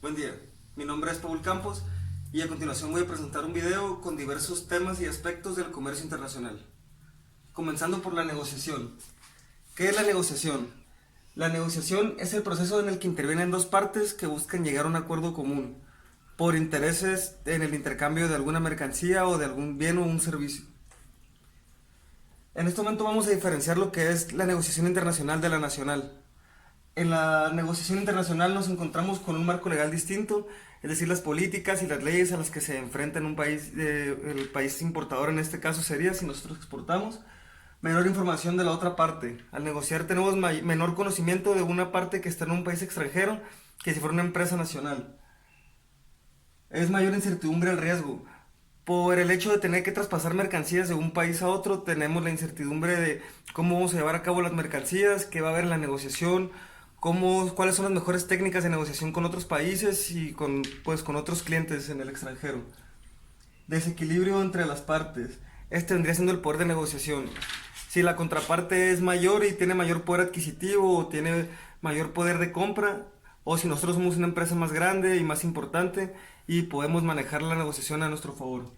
Buen día, mi nombre es Paul Campos y a continuación voy a presentar un video con diversos temas y aspectos del comercio internacional. Comenzando por la negociación. ¿Qué es la negociación? La negociación es el proceso en el que intervienen dos partes que buscan llegar a un acuerdo común por intereses en el intercambio de alguna mercancía o de algún bien o un servicio. En este momento vamos a diferenciar lo que es la negociación internacional de la nacional. En la negociación internacional nos encontramos con un marco legal distinto, es decir, las políticas y las leyes a las que se enfrenta un país, el país importador en este caso sería si nosotros exportamos, menor información de la otra parte. Al negociar tenemos menor conocimiento de una parte que está en un país extranjero que si fuera una empresa nacional. Es mayor incertidumbre al riesgo. Por el hecho de tener que traspasar mercancías de un país a otro, tenemos la incertidumbre de cómo vamos a llevar a cabo las mercancías, qué va a haber en la negociación, cuáles son las mejores técnicas de negociación con otros países y con otros clientes en el extranjero. Desequilibrio entre las partes. Este vendría siendo el poder de negociación. Si la contraparte es mayor y tiene mayor poder adquisitivo o tiene mayor poder de compra, o si nosotros somos una empresa más grande y más importante y podemos manejar la negociación a nuestro favor.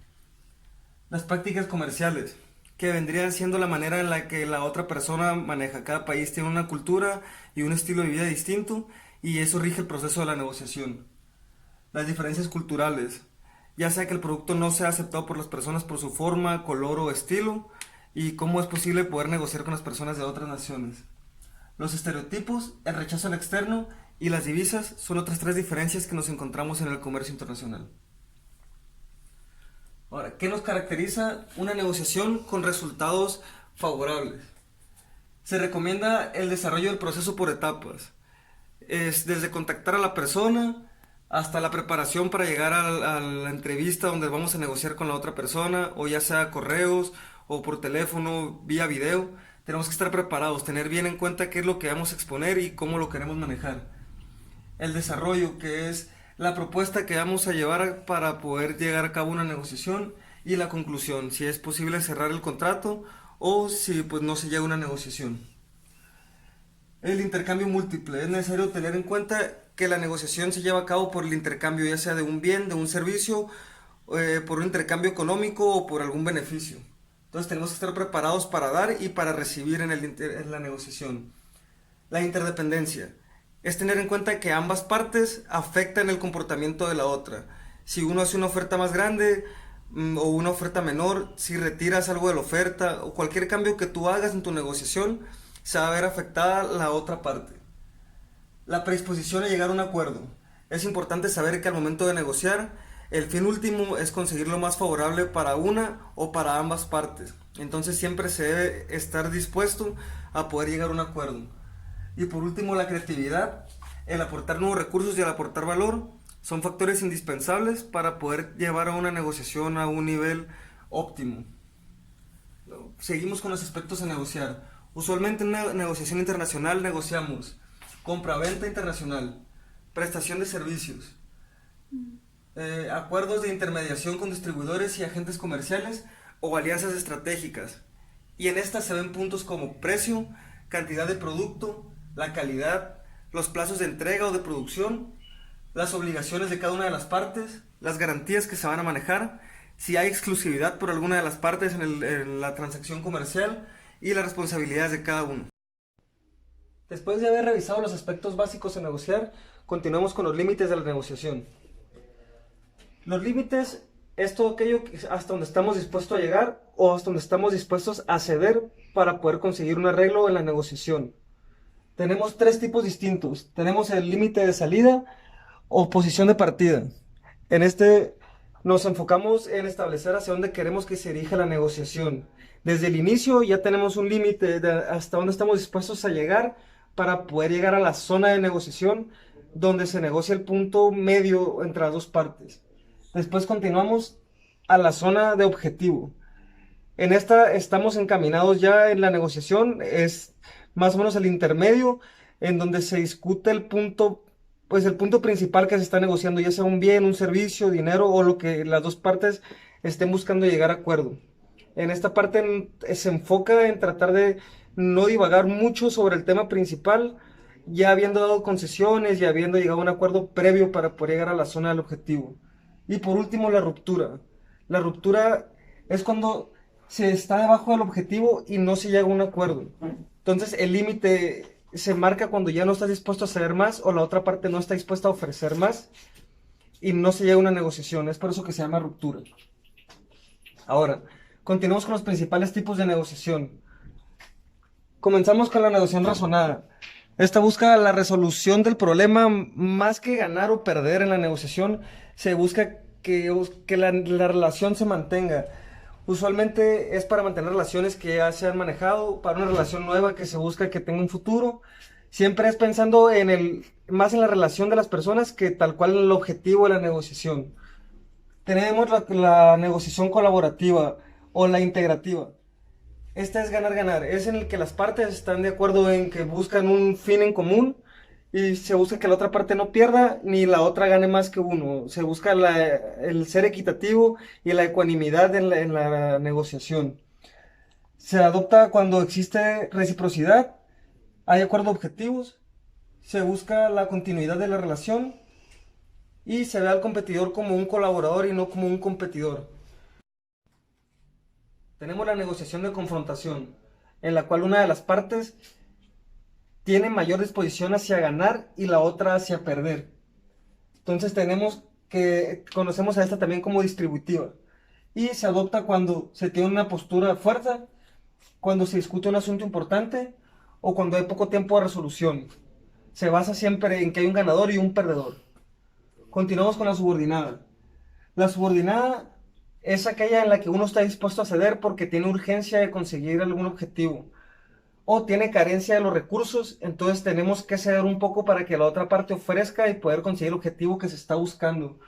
Las prácticas comerciales, que vendrían siendo la manera en la que la otra persona maneja. Cada país tiene una cultura y un estilo de vida distinto y eso rige el proceso de la negociación. Las diferencias culturales, ya sea que el producto no sea aceptado por las personas por su forma, color o estilo, y cómo es posible poder negociar con las personas de otras naciones. Los estereotipos, el rechazo al externo y las divisas son otras tres diferencias que nos encontramos en el comercio internacional. Ahora, ¿qué nos caracteriza una negociación con resultados favorables? Se recomienda el desarrollo del proceso por etapas. Es desde contactar a la persona hasta la preparación para llegar a la entrevista donde vamos a negociar con la otra persona, o ya sea correos o por teléfono, vía video. Tenemos que estar preparados, tener bien en cuenta qué es lo que vamos a exponer y cómo lo queremos manejar. El desarrollo, que es la propuesta que vamos a llevar para poder llegar a cabo una negociación, y la conclusión, si es posible cerrar el contrato o si no se llega a una negociación. El intercambio múltiple, es necesario tener en cuenta que la negociación se lleva a cabo por el intercambio ya sea de un bien, de un servicio, por un intercambio económico o por algún beneficio. Entonces tenemos que estar preparados para dar y para recibir en la negociación. La interdependencia es tener en cuenta que ambas partes afectan el comportamiento de la otra. Si uno hace una oferta más grande o una oferta menor, si retiras algo de la oferta o cualquier cambio que tú hagas en tu negociación, se va a ver afectada la otra parte. La predisposición a llegar a un acuerdo. Es importante saber que al momento de negociar, el fin último es conseguir lo más favorable para una o para ambas partes. Entonces siempre se debe estar dispuesto a poder llegar a un acuerdo. Y por último, la creatividad, el aportar nuevos recursos y el aportar valor son factores indispensables para poder llevar a una negociación a un nivel óptimo. Seguimos con los aspectos a negociar. Usualmente en una negociación internacional negociamos compra-venta internacional, prestación de servicios, acuerdos de intermediación con distribuidores y agentes comerciales o alianzas estratégicas. Y en estas se ven puntos como precio, cantidad de producto, la calidad, los plazos de entrega o de producción, las obligaciones de cada una de las partes, las garantías que se van a manejar, si hay exclusividad por alguna de las partes en la transacción comercial y las responsabilidades de cada uno. Después de haber revisado los aspectos básicos a negociar, continuamos con los límites de la negociación. Los límites es todo aquello hasta donde estamos dispuestos a llegar o hasta donde estamos dispuestos a ceder para poder conseguir un arreglo en la negociación. Tenemos tres tipos distintos. Tenemos el límite de salida o posición de partida. En este nos enfocamos en establecer hacia dónde queremos que se dirija la negociación. Desde el inicio ya tenemos un límite de hasta dónde estamos dispuestos a llegar para poder llegar a la zona de negociación donde se negocia el punto medio entre las dos partes. Después continuamos a la zona de objetivo. En esta estamos encaminados ya en la negociación, es más o menos el intermedio en donde se discute el punto principal que se está negociando, ya sea un bien, un servicio, dinero o lo que las dos partes estén buscando llegar a acuerdo. En esta parte se enfoca en tratar de no divagar mucho sobre el tema principal ya habiendo dado concesiones y habiendo llegado a un acuerdo previo para poder llegar a la zona del objetivo. Y por último, la ruptura. La ruptura es cuando se está debajo del objetivo y no se llega a un acuerdo. Entonces el límite se marca cuando ya no estás dispuesto a ceder más o la otra parte no está dispuesta a ofrecer más y no se llega a una negociación. Es por eso que se llama ruptura. Ahora, continuamos con los principales tipos de negociación. Comenzamos con la negociación razonada. Esta busca la resolución del problema más que ganar o perder en la negociación. Se busca que la relación se mantenga. Usualmente es para mantener relaciones que ya se han manejado, para una relación nueva que se busca que tenga un futuro. Siempre es pensando más en la relación de las personas que tal cual el objetivo de la negociación. Tenemos la negociación colaborativa o la integrativa. Esta es ganar-ganar, es en el que las partes están de acuerdo en que buscan un fin en común y se busca que la otra parte no pierda ni la otra gane más que uno. Se busca el ser equitativo y la ecuanimidad en la negociación. Se adopta cuando existe reciprocidad, hay acuerdos objetivos, se busca la continuidad de la relación y se ve al competidor como un colaborador y no como un competidor. Tenemos la negociación de confrontación, en la cual una de las partes tiene mayor disposición hacia ganar y la otra hacia perder. Entonces conocemos a esta también como distributiva. Y se adopta cuando se tiene una postura de fuerza, cuando se discute un asunto importante o cuando hay poco tiempo de resolución. Se basa siempre en que hay un ganador y un perdedor. Continuamos con la subordinada. La subordinada es aquella en la que uno está dispuesto a ceder porque tiene urgencia de conseguir algún objetivo o tiene carencia de los recursos, entonces tenemos que ceder un poco para que la otra parte ofrezca y poder conseguir el objetivo que se está buscando.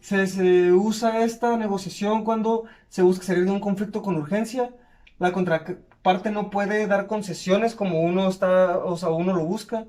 Se usa esta negociación cuando se busca salir de un conflicto con urgencia. La contraparte no puede dar concesiones como uno lo busca.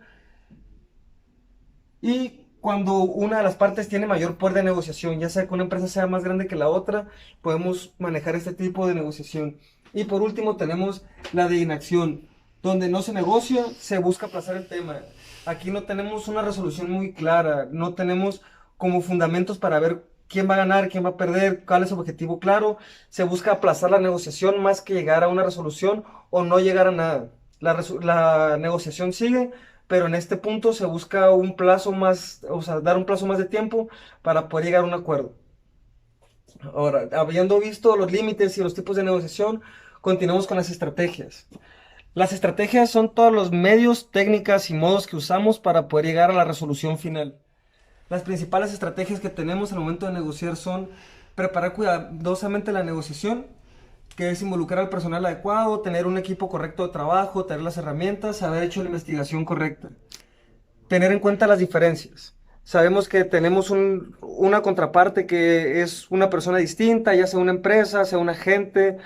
Y cuando una de las partes tiene mayor poder de negociación, ya sea que una empresa sea más grande que la otra, podemos manejar este tipo de negociación. Y por último tenemos la de inacción, donde no se negocia, se busca aplazar el tema. Aquí no tenemos una resolución muy clara, no tenemos como fundamentos para ver quién va a ganar, quién va a perder, cuál es su objetivo claro. Se busca aplazar la negociación más que llegar a una resolución o no llegar a nada. La negociación sigue, pero en este punto se busca un plazo más, o sea, dar un plazo más de tiempo para poder llegar a un acuerdo. Ahora, habiendo visto los límites y los tipos de negociación, continuamos con las estrategias. Las estrategias son todos los medios, técnicas y modos que usamos para poder llegar a la resolución final. Las principales estrategias que tenemos al momento de negociar son preparar cuidadosamente la negociación, que es involucrar al personal adecuado, tener un equipo correcto de trabajo, tener las herramientas, haber hecho la investigación correcta. Tener en cuenta las diferencias. Sabemos que tenemos una contraparte que es una persona distinta, ya sea una empresa, sea un agente,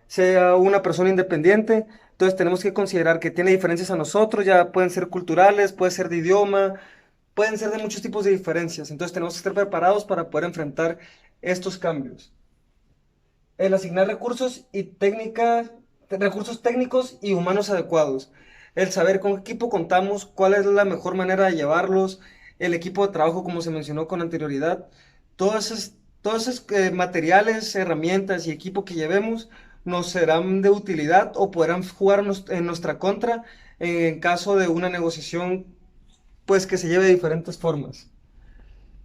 sea una persona independiente. Entonces tenemos que considerar que tiene diferencias a nosotros, ya pueden ser culturales, puede ser de idioma, pueden ser de muchos tipos de diferencias. Entonces tenemos que estar preparados para poder enfrentar estos cambios. El asignar recursos técnicos y humanos adecuados. El saber con qué equipo contamos, cuál es la mejor manera de llevarlos, el equipo de trabajo, como se mencionó con anterioridad. Todos esos materiales, herramientas y equipo que llevemos nos serán de utilidad o podrán jugar en nuestra contra en caso de una negociación pues que se lleve de diferentes formas.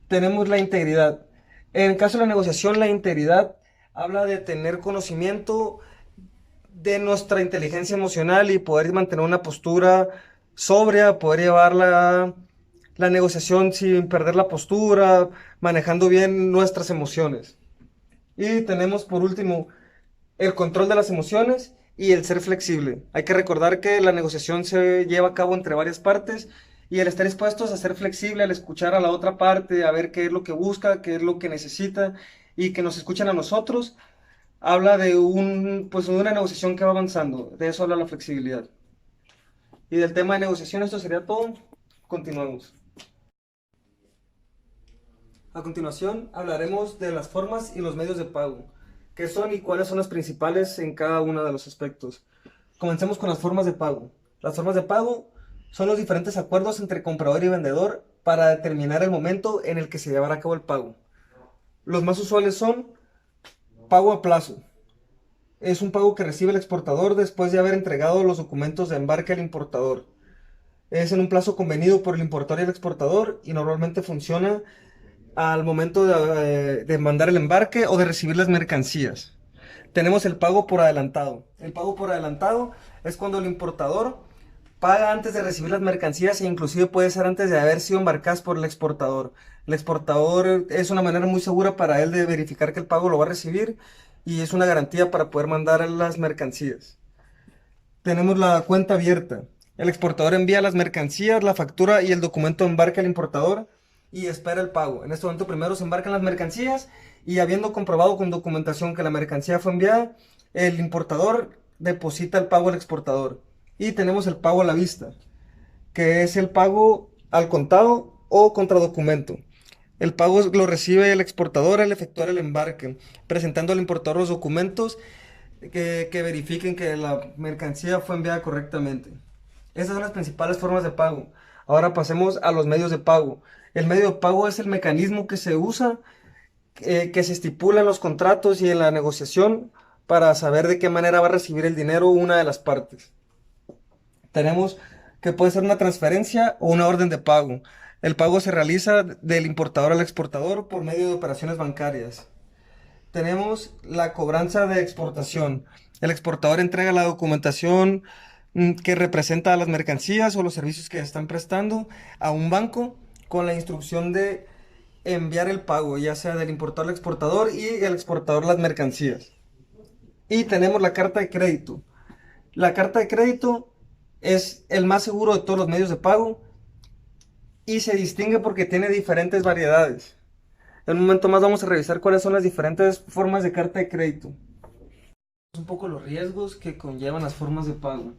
Tenemos la integridad. En el caso de la negociación, la integridad habla de tener conocimiento de nuestra inteligencia emocional y poder mantener una postura sobria, poder llevar la negociación sin perder la postura, manejando bien nuestras emociones. Y tenemos por último el control de las emociones y el ser flexible. Hay que recordar que la negociación se lleva a cabo entre varias partes y el estar dispuestos a ser flexible, al escuchar a la otra parte, a ver qué es lo que busca, qué es lo que necesita y que nos escuchen a nosotros, habla pues de una negociación que va avanzando. De eso habla la flexibilidad. Y del tema de negociación esto sería todo. Continuamos. A continuación hablaremos de las formas y los medios de pago. ¿Qué son y cuáles son las principales en cada uno de los aspectos? Comencemos con las formas de pago. Las formas de pago son los diferentes acuerdos entre comprador y vendedor para determinar el momento en el que se llevará a cabo el pago. Los más usuales son pago a plazo. Es un pago que recibe el exportador después de haber entregado los documentos de embarque al importador. Es en un plazo convenido por el importador y el exportador y normalmente funciona al momento de mandar el embarque o de recibir las mercancías. Tenemos el pago por adelantado. El pago por adelantado es cuando el importador paga antes de recibir las mercancías e inclusive puede ser antes de haber sido embarcadas por el exportador. El exportador es una manera muy segura para él de verificar que el pago lo va a recibir y es una garantía para poder mandar las mercancías. Tenemos la cuenta abierta. El exportador envía las mercancías, la factura y el documento de embarque al importador y espera el pago. En este momento primero se embarcan las mercancías y habiendo comprobado con documentación que la mercancía fue enviada, el importador deposita el pago al exportador. Y tenemos el pago a la vista, que es el pago al contado o contra documento. El pago lo recibe el exportador al efectuar el embarque, presentando al importador los documentos que verifiquen que la mercancía fue enviada correctamente. Esas son las principales formas de pago. Ahora pasemos a los medios de pago. El medio de pago es el mecanismo que se usa, que se estipula en los contratos y en la negociación para saber de qué manera va a recibir el dinero una de las partes. Tenemos que puede ser una transferencia o una orden de pago. El pago se realiza del importador al exportador por medio de operaciones bancarias. Tenemos la cobranza de exportación. El exportador entrega la documentación que representa a las mercancías o los servicios que están prestando a un banco con la instrucción de enviar el pago, ya sea del importador al exportador y el exportador las mercancías. Y tenemos la carta de crédito. La carta de crédito es el más seguro de todos los medios de pago y se distingue porque tiene diferentes variedades. En un momento más vamos a revisar cuáles son las diferentes formas de carta de crédito. Un poco los riesgos que conllevan las formas de pago.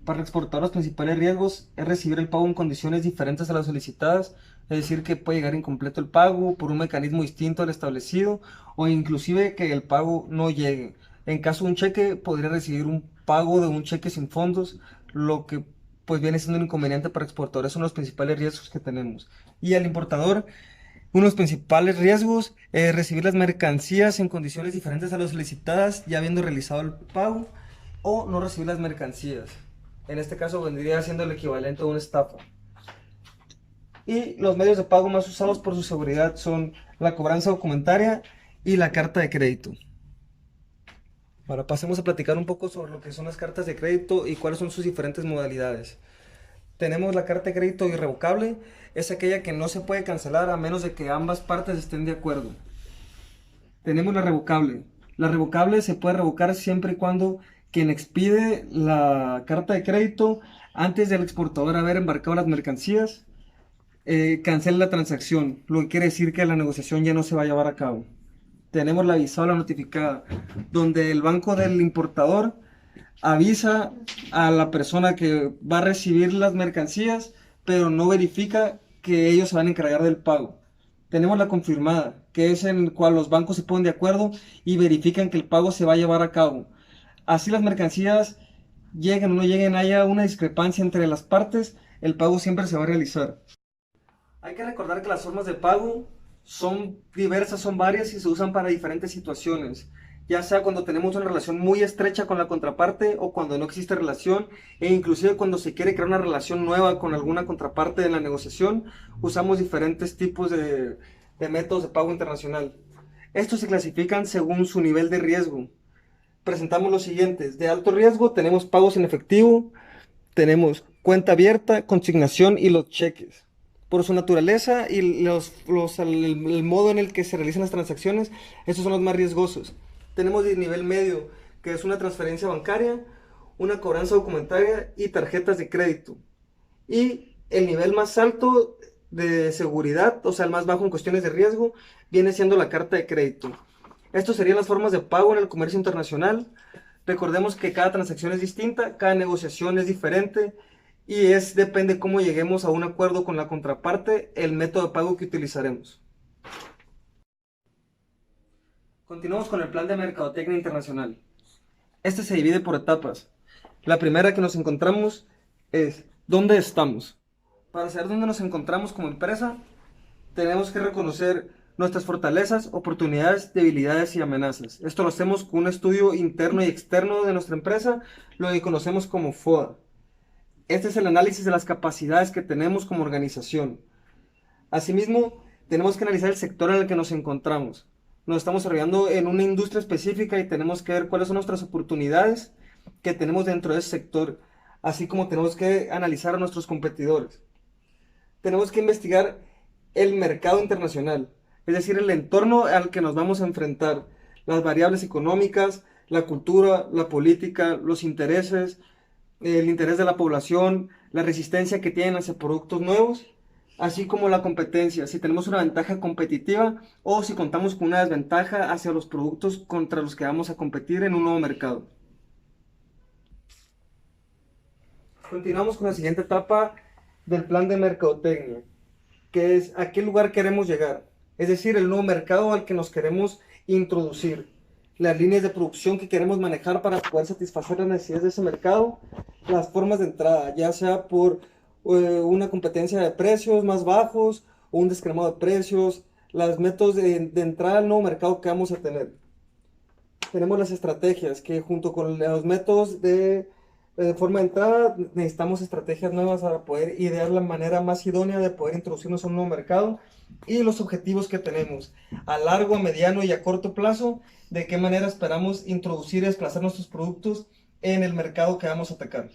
Para el exportador los principales riesgos es recibir el pago en condiciones diferentes a las solicitadas, es decir, que puede llegar incompleto el pago por un mecanismo distinto al establecido o inclusive que el pago no llegue. En caso de un cheque, podría recibir un pago de un cheque sin fondos, lo que pues viene siendo un inconveniente para exportadores, son los principales riesgos que tenemos. Y al importador, uno de los principales riesgos es recibir las mercancías en condiciones diferentes a las solicitadas, ya habiendo realizado el pago, o no recibir las mercancías. En este caso vendría siendo el equivalente a una estafa. Y los medios de pago más usados por su seguridad son la cobranza documentaria y la carta de crédito. Ahora pasemos a platicar un poco sobre lo que son las cartas de crédito y cuáles son sus diferentes modalidades. Tenemos la carta de crédito irrevocable, es aquella que no se puede cancelar a menos de que ambas partes estén de acuerdo. Tenemos la revocable. La revocable se puede revocar siempre y cuando quien expide la carta de crédito antes del exportador haber embarcado las mercancías cancele la transacción, lo que quiere decir que la negociación ya no se va a llevar a cabo. Tenemos la avisada o la notificada, donde el banco del importador avisa a la persona que va a recibir las mercancías, pero no verifica que ellos se van a encargar del pago. Tenemos la confirmada, que es en la cual los bancos se ponen de acuerdo y verifican que el pago se va a llevar a cabo. Así las mercancías lleguen o no lleguen, haya una discrepancia entre las partes, el pago siempre se va a realizar. Hay que recordar que las formas de pago son diversas, son varias y se usan para diferentes situaciones, ya sea cuando tenemos una relación muy estrecha con la contraparte o cuando no existe relación, e inclusive cuando se quiere crear una relación nueva con alguna contraparte en la negociación, usamos diferentes tipos de métodos de pago internacional. Estos se clasifican según su nivel de riesgo. Presentamos los siguientes: de alto riesgo tenemos pagos en efectivo, tenemos cuenta abierta, consignación y los cheques. Por su naturaleza y el modo en el que se realizan las transacciones, estos son los más riesgosos. Tenemos el nivel medio, que es una transferencia bancaria, una cobranza documentaria y tarjetas de crédito. Y el nivel más alto de seguridad, o sea, el más bajo en cuestiones de riesgo, viene siendo la carta de crédito. Estas serían las formas de pago en el comercio internacional. Recordemos que cada transacción es distinta, cada negociación es diferente y depende cómo lleguemos a un acuerdo con la contraparte, el método de pago que utilizaremos. Continuamos con el plan de mercadotecnia internacional. Este se divide por etapas. La primera que nos encontramos es ¿Dónde estamos? Para saber dónde nos encontramos como empresa, tenemos que reconocer nuestras fortalezas, oportunidades, debilidades y amenazas. Esto lo hacemos con un estudio interno y externo de nuestra empresa, lo que conocemos como FODA. Este es el análisis de las capacidades que tenemos como organización. Asimismo, tenemos que analizar el sector en el que nos encontramos. Nos estamos desarrollando en una industria específica y tenemos que ver cuáles son nuestras oportunidades que tenemos dentro de ese sector, así como tenemos que analizar a nuestros competidores. Tenemos que investigar el mercado internacional, es decir, el entorno al que nos vamos a enfrentar, las variables económicas, la cultura, la política, los intereses, el interés de la población, la resistencia que tienen hacia productos nuevos, así como la competencia, si tenemos una ventaja competitiva o si contamos con una desventaja hacia los productos contra los que vamos a competir en un nuevo mercado. Continuamos con la siguiente etapa del plan de mercadotecnia, que es a qué lugar queremos llegar, es decir, el nuevo mercado al que nos queremos introducir, las líneas de producción que queremos manejar para poder satisfacer las necesidades de ese mercado, las formas de entrada, ya sea por una competencia de precios más bajos o un descremado de precios, los métodos de entrada al nuevo mercado que vamos a tener. Tenemos las estrategias que junto con los métodos de forma de entrada necesitamos estrategias nuevas para poder idear la manera más idónea de poder introducirnos a un nuevo mercado y los objetivos que tenemos a largo, a mediano y a corto plazo, de qué manera esperamos introducir y desplazar nuestros productos en el mercado que vamos a atacar.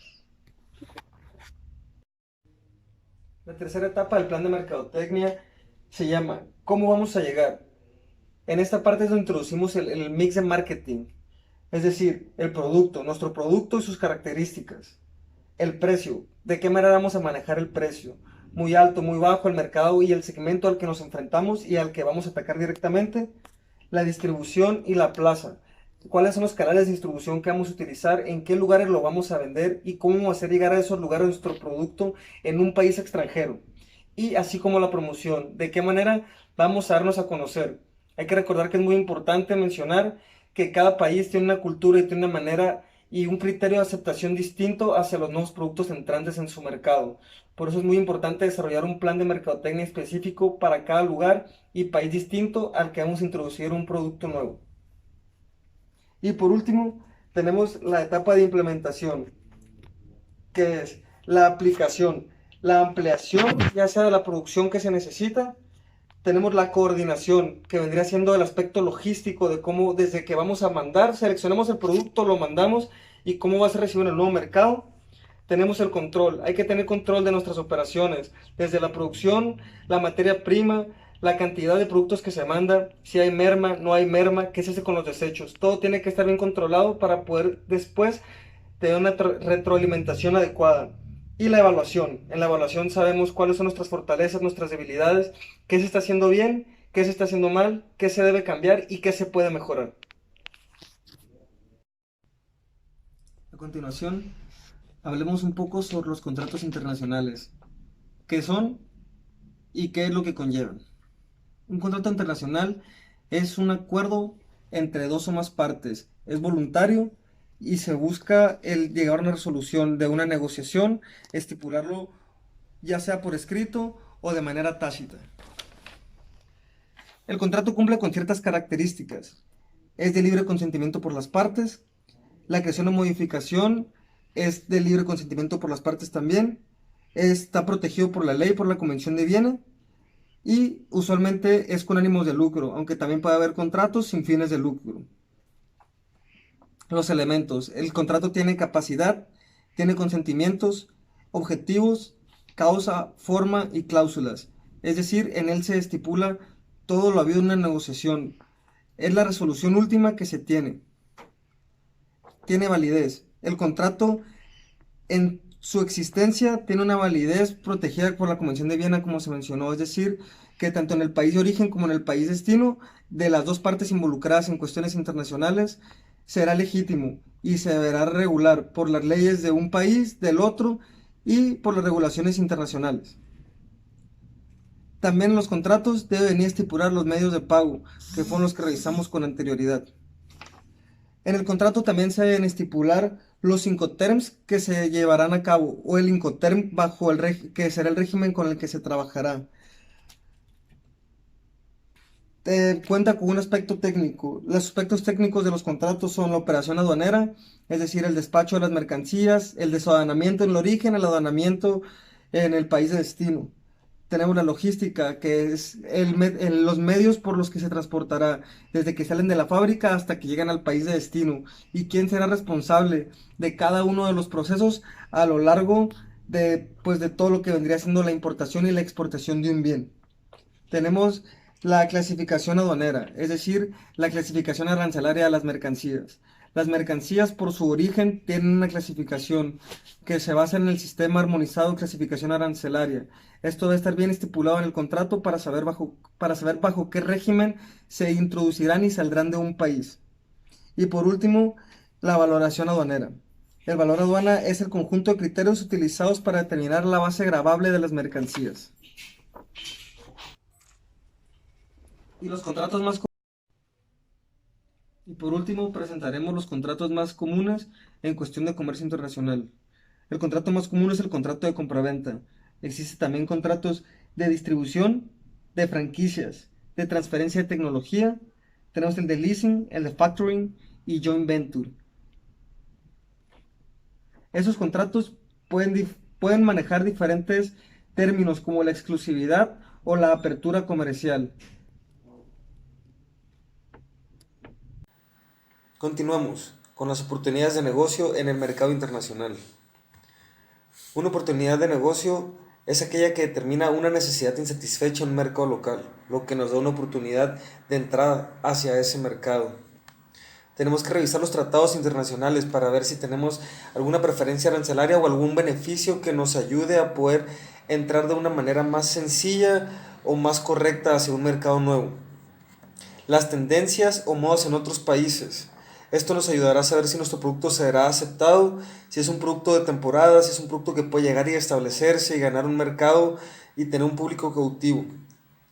La tercera etapa del plan de mercadotecnia se llama ¿cómo vamos a llegar? En esta parte es donde introducimos el mix de marketing, es decir, el producto, nuestro producto y sus características. El precio, de qué manera vamos a manejar el precio, muy alto, muy bajo, el mercado y el segmento al que nos enfrentamos y al que vamos a atacar directamente. La distribución y la plaza, cuáles son los canales de distribución que vamos a utilizar, en qué lugares lo vamos a vender y cómo hacer llegar a esos lugares nuestro producto en un país extranjero. Y así como la promoción, de qué manera vamos a darnos a conocer. Hay que recordar que es muy importante mencionar que cada país tiene una cultura y tiene una manera y un criterio de aceptación distinto hacia los nuevos productos entrantes en su mercado. Por eso es muy importante desarrollar un plan de mercadotecnia específico para cada lugar y país distinto al que vamos a introducir un producto nuevo. Y por último, tenemos la etapa de implementación, que es la aplicación, la ampliación, ya sea de la producción que se necesita. Tenemos la coordinación, que vendría siendo el aspecto logístico de cómo desde que vamos a mandar, seleccionamos el producto, lo mandamos y cómo va a ser recibido en el nuevo mercado. Tenemos el control, hay que tener control de nuestras operaciones, desde la producción, la materia prima, la cantidad de productos que se manda, si hay merma, no hay merma, qué se hace con los desechos. Todo tiene que estar bien controlado para poder después tener una retroalimentación adecuada. Y la evaluación. En la evaluación sabemos cuáles son nuestras fortalezas, nuestras debilidades, qué se está haciendo bien, qué se está haciendo mal, qué se debe cambiar y qué se puede mejorar. A continuación, hablemos un poco sobre los contratos internacionales. ¿Qué son y qué es lo que conllevan? Un contrato internacional es un acuerdo entre dos o más partes. Es voluntario y se busca el llegar a una resolución de una negociación, estipularlo ya sea por escrito o de manera tácita. El contrato cumple con ciertas características. Es de libre consentimiento por las partes. La creación o modificación es de libre consentimiento por las partes también. Está protegido por la ley, por la Convención de Viena. Y usualmente es con ánimos de lucro, aunque también puede haber contratos sin fines de lucro. Los elementos. El contrato tiene capacidad, tiene consentimientos, objetivos, causa, forma y cláusulas. Es decir, en él se estipula todo lo habido en una negociación. Es la resolución última que se tiene. Tiene validez. El contrato en su existencia tiene una validez protegida por la Convención de Viena, como se mencionó. Es decir, que tanto en el país de origen como en el país destino, de las dos partes involucradas en cuestiones internacionales, será legítimo y se deberá regular por las leyes de un país, del otro y por las regulaciones internacionales. También en los contratos debe venir a estipular los medios de pago, que fueron los que revisamos con anterioridad. En el contrato también se deben estipular los Incoterms que se llevarán a cabo o el Incoterm bajo que será el régimen con el que se trabajará. Cuenta con un aspecto técnico. Los aspectos técnicos de los contratos son la operación aduanera, es decir, el despacho de las mercancías, el desaduanamiento en el origen, el aduanamiento en el país de destino. Tenemos la logística, que es los medios por los que se transportará, desde que salen de la fábrica hasta que llegan al país de destino, y quién será responsable de cada uno de los procesos a lo largo pues, de todo lo que vendría siendo la importación y la exportación de un bien. Tenemos la clasificación aduanera, es decir, la clasificación arancelaria de las mercancías. Las mercancías por su origen tienen una clasificación que se basa en el sistema armonizado de clasificación arancelaria. Esto debe estar bien estipulado en el contrato para saber bajo qué régimen se introducirán y saldrán de un país. Y por último, la valoración aduanera. El valor aduana es el conjunto de criterios utilizados para determinar la base gravable de las mercancías. Y los contratos más Y por último, presentaremos los contratos más comunes en cuestión de comercio internacional. El contrato más común es el contrato de compraventa. Existen también contratos de distribución, de franquicias, de transferencia de tecnología. Tenemos el de leasing, el de factoring y joint venture. Esos contratos pueden manejar diferentes términos como la exclusividad o la apertura comercial. Continuamos con las oportunidades de negocio en el mercado internacional. Una oportunidad de negocio es aquella que determina una necesidad insatisfecha en un mercado local, lo que nos da una oportunidad de entrada hacia ese mercado. Tenemos que revisar los tratados internacionales para ver si tenemos alguna preferencia arancelaria o algún beneficio que nos ayude a poder entrar de una manera más sencilla o más correcta hacia un mercado nuevo. Las tendencias o modas en otros países. Esto nos ayudará a saber si nuestro producto será aceptado, si es un producto de temporada, si es un producto que puede llegar y establecerse y ganar un mercado y tener un público cautivo.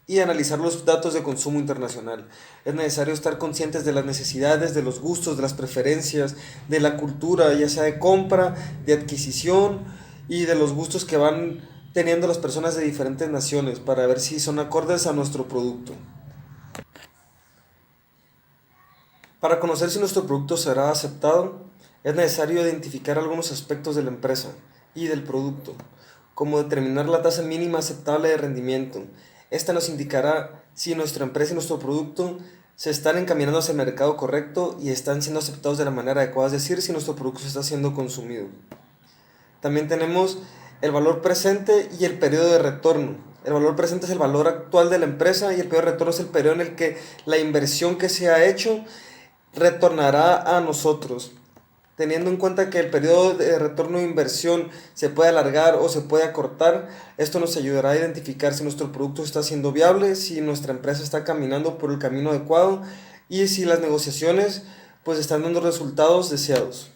Y analizar los datos de consumo internacional. Es necesario estar conscientes de las necesidades, de los gustos, de las preferencias, de la cultura, ya sea de compra, de adquisición y de los gustos que van teniendo las personas de diferentes naciones para ver si son acordes a nuestro producto. Para conocer si nuestro producto será aceptado, es necesario identificar algunos aspectos de la empresa y del producto, como determinar la tasa mínima aceptable de rendimiento. Esta nos indicará si nuestra empresa y nuestro producto se están encaminando hacia el mercado correcto y están siendo aceptados de la manera adecuada, es decir, si nuestro producto está siendo consumido. También tenemos el valor presente y el periodo de retorno. El valor presente es el valor actual de la empresa y el periodo de retorno es el periodo en el que la inversión que se ha hecho retornará a nosotros. Teniendo en cuenta que el periodo de retorno de inversión se puede alargar o se puede acortar, esto nos ayudará a identificar si nuestro producto está siendo viable, si nuestra empresa está caminando por el camino adecuado y si las negociaciones pues están dando resultados deseados.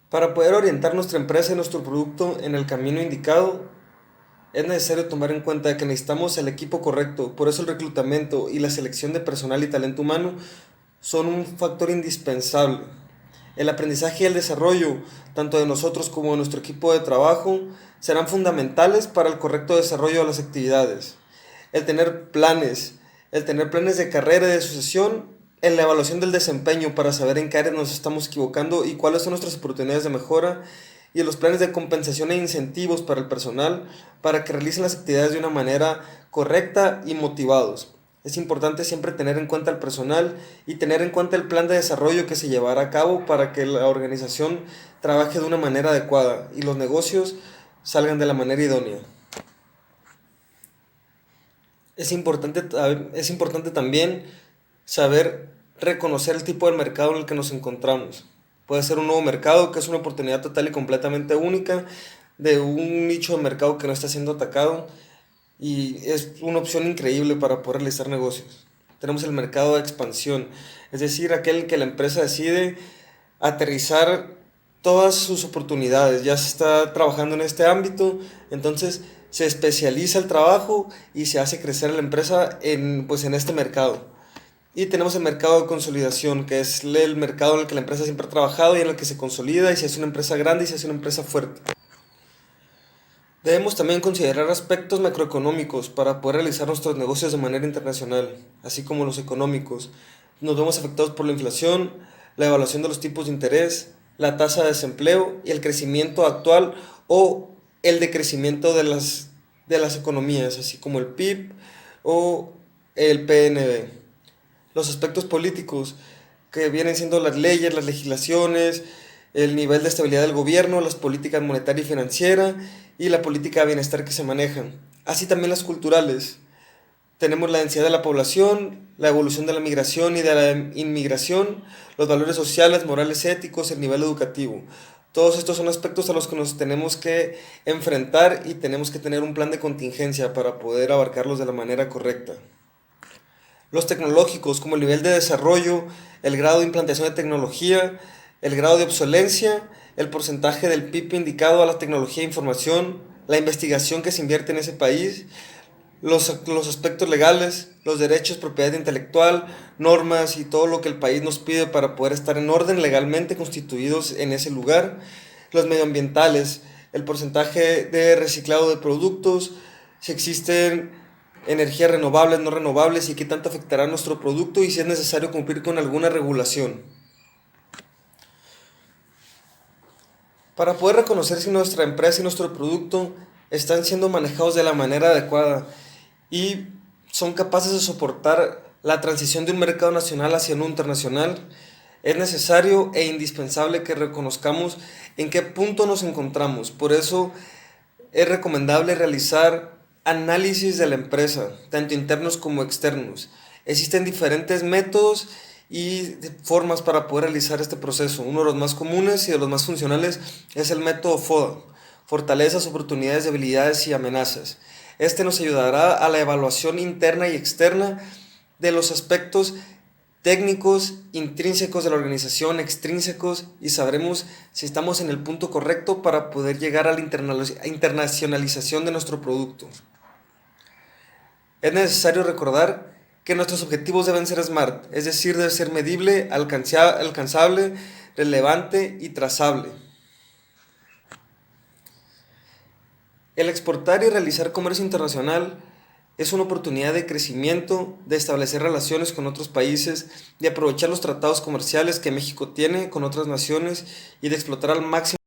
Para poder orientar nuestra empresa y nuestro producto en el camino indicado, es necesario tomar en cuenta que necesitamos el equipo correcto, por eso el reclutamiento y la selección de personal y talento humano son un factor indispensable. El aprendizaje y el desarrollo, tanto de nosotros como de nuestro equipo de trabajo, serán fundamentales para el correcto desarrollo de las actividades. El tener planes de carrera y de sucesión, en la evaluación del desempeño para saber en qué áreas nos estamos equivocando y cuáles son nuestras oportunidades de mejora, y los planes de compensación e incentivos para el personal para que realicen las actividades de una manera correcta y motivados. Es importante siempre tener en cuenta al personal y tener en cuenta el plan de desarrollo que se llevará a cabo para que la organización trabaje de una manera adecuada y los negocios salgan de la manera idónea. Es importante también saber reconocer el tipo de mercado en el que nos encontramos. Puede ser un nuevo mercado que es una oportunidad total y completamente única de un nicho de mercado que no está siendo atacado y es una opción increíble para poder realizar negocios. Tenemos el mercado de expansión, es decir, aquel que la empresa decide aterrizar todas sus oportunidades. Ya se está trabajando en este ámbito, entonces se especializa el trabajo y se hace crecer la empresa en este mercado. Y tenemos el mercado de consolidación, que es el mercado en el que la empresa siempre ha trabajado y en el que se consolida y se hace una empresa grande y se hace una empresa fuerte. Debemos también considerar aspectos macroeconómicos para poder realizar nuestros negocios de manera internacional, así como los económicos. Nos vemos afectados por la inflación, la evaluación de los tipos de interés, la tasa de desempleo y el crecimiento actual o el decrecimiento de las economías, así como el PIB o el PNB. Los aspectos políticos, que vienen siendo las leyes, las legislaciones, el nivel de estabilidad del gobierno, las políticas monetaria y financiera y la política de bienestar que se manejan. Así también las culturales. Tenemos la densidad de la población, la evolución de la migración y de la inmigración, los valores sociales, morales, éticos, el nivel educativo. Todos estos son aspectos a los que nos tenemos que enfrentar y tenemos que tener un plan de contingencia para poder abarcarlos de la manera correcta. Los tecnológicos, como el nivel de desarrollo, el grado de implantación de tecnología, el grado de obsolencia, el porcentaje del PIB indicado a la tecnología de información, la investigación que se invierte en ese país, los aspectos legales, los derechos, propiedad intelectual, normas y todo lo que el país nos pide para poder estar en orden legalmente constituidos en ese lugar, los medioambientales, el porcentaje de reciclado de productos, si existen energías renovables, no renovables y qué tanto afectará nuestro producto y si es necesario cumplir con alguna regulación. Para poder reconocer si nuestra empresa y nuestro producto están siendo manejados de la manera adecuada y son capaces de soportar la transición de un mercado nacional hacia uno internacional, es necesario e indispensable que reconozcamos en qué punto nos encontramos. Por eso es recomendable realizar análisis de la empresa, tanto internos como externos. Existen diferentes métodos y formas para poder realizar este proceso. Uno de los más comunes y de los más funcionales es el método FODA, fortalezas, oportunidades, debilidades y amenazas. Este nos ayudará a la evaluación interna y externa de los aspectos técnicos, intrínsecos de la organización, extrínsecos, y sabremos si estamos en el punto correcto para poder llegar a la internacionalización de nuestro producto. Es necesario recordar que nuestros objetivos deben ser SMART, es decir, debe ser medible, alcanzable, relevante y trazable. El exportar y realizar comercio internacional es una oportunidad de crecimiento, de establecer relaciones con otros países, de aprovechar los tratados comerciales que México tiene con otras naciones y de explotar al máximo